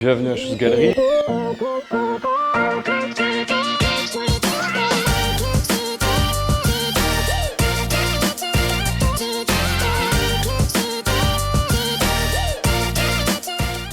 Bienvenue à Shoes Gallery.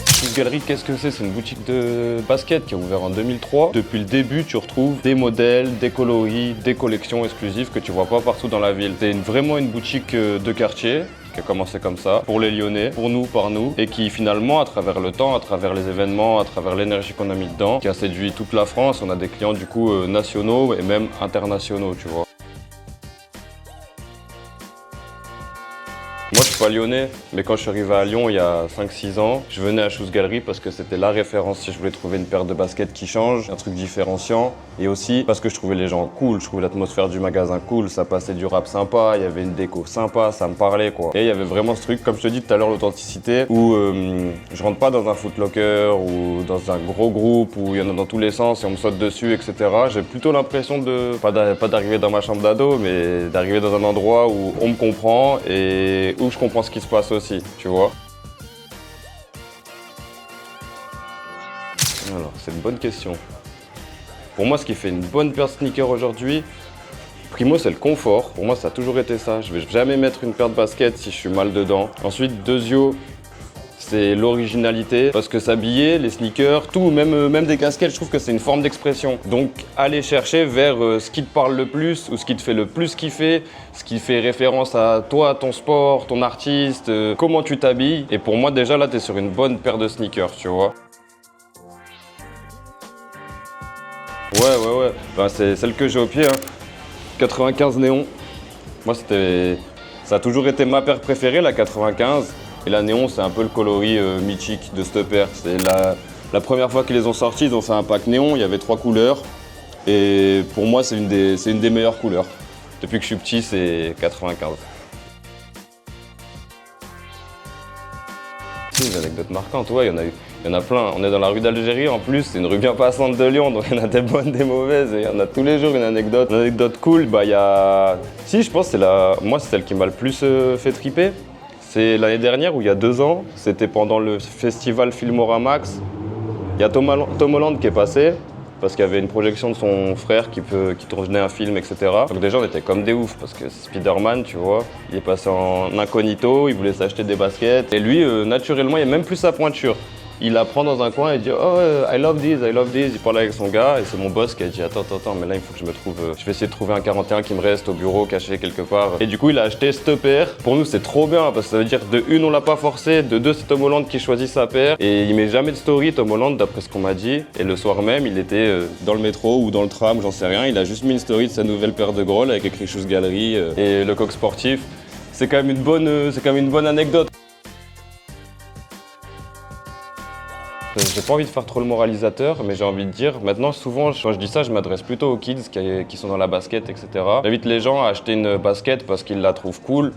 Shoes Gallery, qu'est-ce que c'est? C'est une boutique de basket qui a ouvert en 2003. Depuis le début, tu retrouves des modèles, des coloris, des collections exclusives que tu vois pas partout dans la ville. C'est vraiment une boutique de quartier qui a commencé comme ça, pour les Lyonnais, pour nous, par nous, et qui finalement, à travers le temps, à travers les événements, à travers l'énergie qu'on a mis dedans, qui a séduit toute la France. On a des clients du coup nationaux et même internationaux, tu vois. Moi, je suis pas lyonnais, mais quand je suis arrivé à Lyon il y a 5-6 ans, je venais à Shoes Gallery parce que c'était la référence si je voulais trouver une paire de baskets qui change, un truc différenciant, et aussi parce que je trouvais les gens cool, je trouvais l'atmosphère du magasin cool, ça passait du rap sympa, il y avait une déco sympa, ça me parlait quoi. Et il y avait vraiment ce truc, comme je te dis tout à l'heure, l'authenticité, où je rentre pas dans un Foot Locker ou dans un gros groupe où il y en a dans tous les sens et on me saute dessus, etc. J'ai plutôt l'impression de, pas d'arriver dans ma chambre d'ado, mais d'arriver dans un endroit où on me comprend et où je comprends ce qui se passe aussi, tu vois. Alors, c'est une bonne question. Pour moi, ce qui fait une bonne paire de sneakers aujourd'hui, primo, c'est le confort. Pour moi, ça a toujours été ça. Je vais jamais mettre une paire de baskets si je suis mal dedans. Ensuite, deuxio, c'est l'originalité, parce que s'habiller, les sneakers, tout, même des casquettes, je trouve que c'est une forme d'expression. Donc aller chercher vers ce qui te parle le plus ou ce qui te fait le plus kiffer, ce qui fait référence à toi, ton sport, ton artiste, comment tu t'habilles. Et pour moi déjà là, t'es sur une bonne paire de sneakers, tu vois. Ouais. Ben, c'est celle que j'ai au pied, hein. 95 néon. Moi, ça a toujours été ma paire préférée, la 95. Et la néon, c'est un peu le coloris mythique de cette paire. C'est la première fois qu'ils les ont sortis, ils ont fait un pack néon, il y avait 3 couleurs. Et pour moi, c'est une des meilleures couleurs. Depuis que je suis petit, c'est 95. Si, des anecdotes marquantes, ouais, il y en a plein. On est dans la rue d'Algérie en plus, c'est une rue bien passante de Lyon, donc il y en a des bonnes, des mauvaises, et il y en a tous les jours une anecdote. Une anecdote cool, bah il y a... Si, je pense que moi, c'est celle qui m'a le plus fait triper. C'est l'année dernière ou il y a 2 ans, c'était pendant le festival Filmoramax. Il y a Tom Holland qui est passé, parce qu'il y avait une projection de son frère qui tournait un film, etc. Donc déjà on était comme des oufs, parce que Spider-Man, tu vois, il est passé en incognito, il voulait s'acheter des baskets. Et lui, naturellement, il n'y a même plus sa pointure. Il la prend dans un coin et dit « Oh, I love this, I love this ». Il parle avec son gars et c'est mon boss qui a dit « Attends, mais là il faut que je me trouve… je vais essayer de trouver un 41 qui me reste au bureau, caché quelque part ». Et du coup, il a acheté cette paire. Pour nous, c'est trop bien parce que ça veut dire de une, on l'a pas forcé, de deux, c'est Tom Holland qui choisit sa paire. Et il met jamais de story, Tom Holland, d'après ce qu'on m'a dit. Et le soir même, il était dans le métro ou dans le tram, j'en sais rien. Il a juste mis une story de sa nouvelle paire de Groll avec écrit Shoes Gallery et le coq sportif. C'est quand même une bonne anecdote. J'ai pas envie de faire trop le moralisateur, mais j'ai envie de dire, maintenant souvent quand je dis ça, je m'adresse plutôt aux kids qui sont dans la basket, etc. J'invite les gens à acheter une basket parce qu'ils la trouvent cool,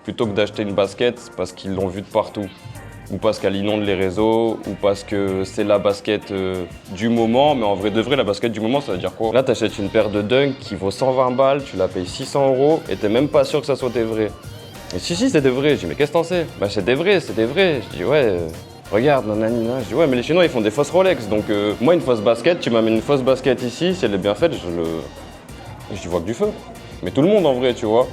plutôt que d'acheter une basket parce qu'ils l'ont vue de partout. Ou parce qu'elle inonde les réseaux, ou parce que c'est la basket du moment, mais en vrai de vrai, la basket du moment, ça veut dire quoi? Là, t'achètes une paire de Dunk qui vaut 120 balles, tu la payes 600 € et t'es même pas sûr que ça soit des vrais. Et si, c'est des vrais. Je dis, mais qu'est-ce que t'en sais? Bah, c'est des vrais. Je dis, ouais. Regarde, nanana. Je dis ouais, mais les Chinois ils font des fausses Rolex, donc moi une fausse basket, tu m'amènes une fausse basket ici, si elle est bien faite, je vois que du feu. Mais tout le monde en vrai, tu vois.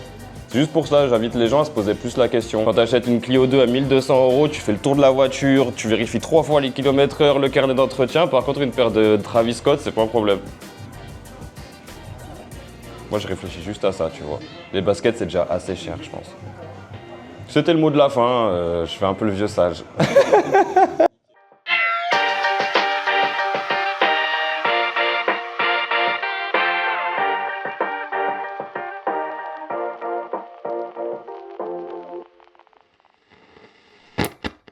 C'est juste pour ça, j'invite les gens à se poser plus la question. Quand tu achètes une Clio 2 à 1200 €, tu fais le tour de la voiture, tu vérifies 3 fois les kilomètres/heure, le carnet d'entretien. Par contre, une paire de Travis Scott, c'est pas un problème. Moi, je réfléchis juste à ça, tu vois. Les baskets, c'est déjà assez cher, je pense. C'était le mot de la fin, je fais un peu le vieux sage.